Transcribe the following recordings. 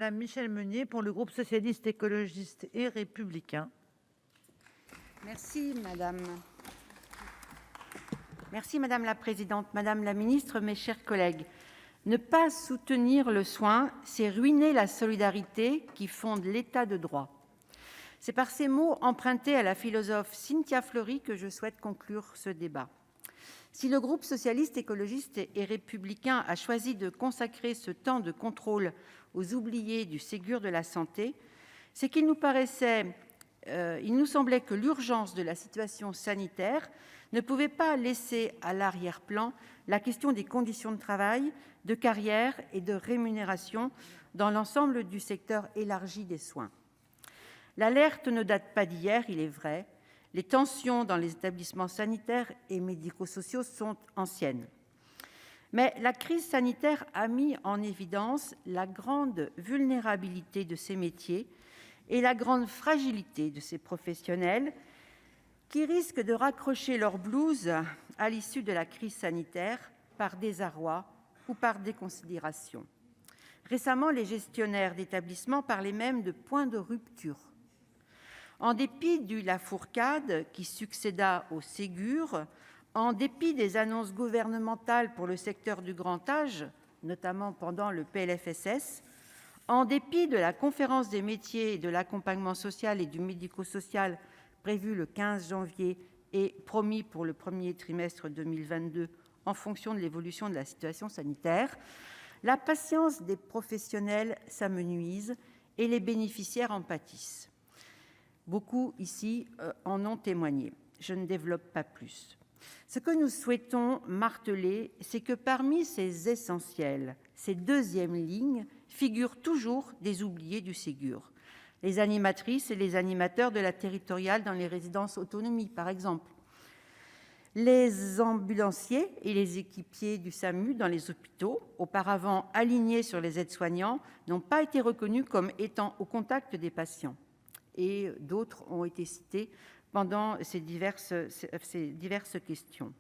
Madame Michèle Meunier pour le groupe socialiste, écologiste et républicain. Merci madame la présidente, madame la ministre, mes chers collègues. Ne pas soutenir le soin, c'est ruiner la solidarité qui fonde l'état de droit. C'est par ces mots empruntés à la philosophe Cynthia Fleury que je souhaite conclure ce débat. Si le groupe socialiste, écologiste et républicain a choisi de consacrer ce temps de contrôle aux oubliés du Ségur de la santé, c'est qu'il nous semblait que l'urgence de la situation sanitaire ne pouvait pas laisser à l'arrière-plan la question des conditions de travail, de carrière et de rémunération dans l'ensemble du secteur élargi des soins. L'alerte ne date pas d'hier, il est vrai. Les tensions dans les établissements sanitaires et médico-sociaux sont anciennes. Mais la crise sanitaire a mis en évidence la grande vulnérabilité de ces métiers et la grande fragilité de ces professionnels qui risquent de raccrocher leur blouse à l'issue de la crise sanitaire par désarroi ou par déconsidération. Récemment, les gestionnaires d'établissements parlaient même de point de rupture. En dépit du Lafourcade qui succéda au Ségur, en dépit des annonces gouvernementales pour le secteur du grand âge, notamment pendant le PLFSS, en dépit de la conférence des métiers de l'accompagnement social et du médico-social prévue le 15 janvier et promis pour le premier trimestre 2022 en fonction de l'évolution de la situation sanitaire, la patience des professionnels s'amenuise et les bénéficiaires en pâtissent. Beaucoup ici en ont témoigné. Je ne développe pas plus. Ce que nous souhaitons marteler, c'est que parmi ces essentiels, ces deuxièmes lignes, figurent toujours des oubliés du Ségur. Les animatrices et les animateurs de la territoriale dans les résidences autonomie, par exemple. Les ambulanciers et les équipiers du SAMU dans les hôpitaux, auparavant alignés sur les aides-soignants, n'ont pas été reconnus comme étant au contact des patients. Et d'autres ont été cités pendant ces diverses questions.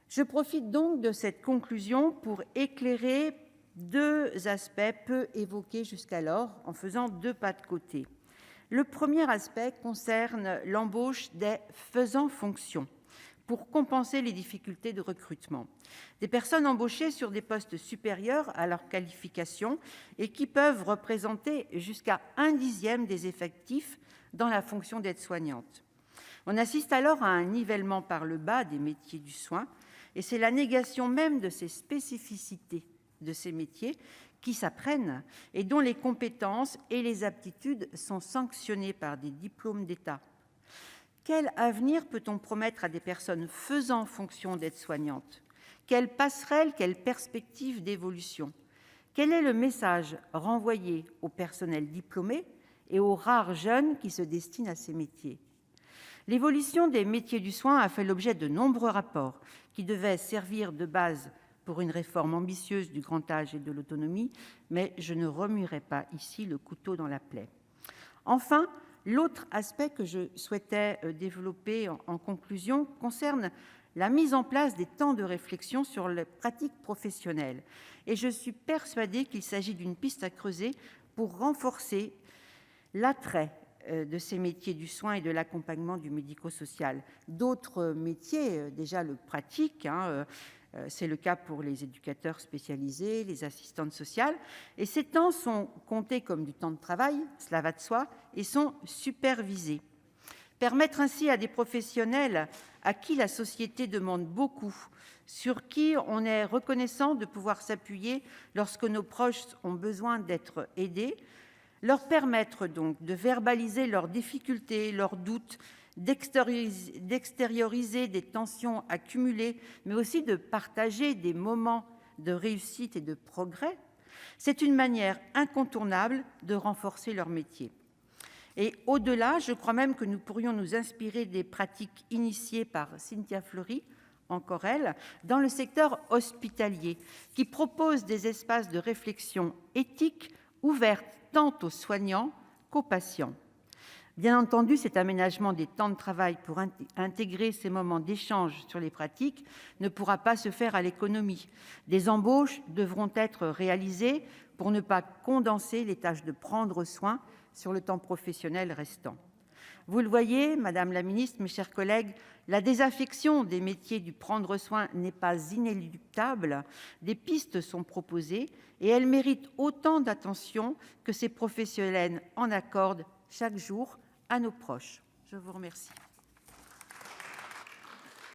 Je profite donc de cette conclusion pour éclairer deux aspects peu évoqués jusqu'alors, en faisant deux pas de côté. Le premier aspect concerne l'embauche des faisans fonction pour compenser les difficultés de recrutement. Des personnes embauchées sur des postes supérieurs à leur qualification et qui peuvent représenter jusqu'à 1/10 des effectifs dans la fonction d'aide-soignante. On assiste alors à un nivellement par le bas des métiers du soin, et c'est la négation même de ces spécificités de ces métiers qui s'apprennent et dont les compétences et les aptitudes sont sanctionnées par des diplômes d'État. Quel avenir peut-on promettre à des personnes faisant fonction d'aide-soignante ? Quelle passerelle, quelle perspective d'évolution ? Quel est le message renvoyé au personnel diplômé et aux rares jeunes qui se destinent à ces métiers ? L'évolution des métiers du soin a fait l'objet de nombreux rapports qui devaient servir de base pour une réforme ambitieuse du grand âge et de l'autonomie, mais je ne remuerai pas ici le couteau dans la plaie. Enfin, l'autre aspect que je souhaitais développer en conclusion concerne la mise en place des temps de réflexion sur les pratiques professionnelles. Et je suis persuadée qu'il s'agit d'une piste à creuser pour renforcer l'attrait de ces métiers du soin et de l'accompagnement du médico-social. D'autres métiers déjà le pratiquent, c'est le cas pour les éducateurs spécialisés, les assistantes sociales, et ces temps sont comptés comme du temps de travail, cela va de soi, et sont supervisés. Permettre ainsi à des professionnels à qui la société demande beaucoup, sur qui on est reconnaissant de pouvoir s'appuyer lorsque nos proches ont besoin d'être aidés, leur permettre donc de verbaliser leurs difficultés, leurs doutes, d'extérioriser des tensions accumulées, mais aussi de partager des moments de réussite et de progrès, c'est une manière incontournable de renforcer leur métier. Et au-delà, je crois même que nous pourrions nous inspirer des pratiques initiées par Cynthia Fleury, encore elle, dans le secteur hospitalier, qui propose des espaces de réflexion éthique ouverts tant aux soignants qu'aux patients. Bien entendu, cet aménagement des temps de travail pour intégrer ces moments d'échange sur les pratiques ne pourra pas se faire à l'économie. Des embauches devront être réalisées pour ne pas condenser les tâches de prendre soin sur le temps professionnel restant. Vous le voyez, madame la ministre, mes chers collègues, la désaffection des métiers du prendre soin n'est pas inéluctable. Des pistes sont proposées et elles méritent autant d'attention que ces professionnels en accordent chaque jour à nos proches. Je vous remercie.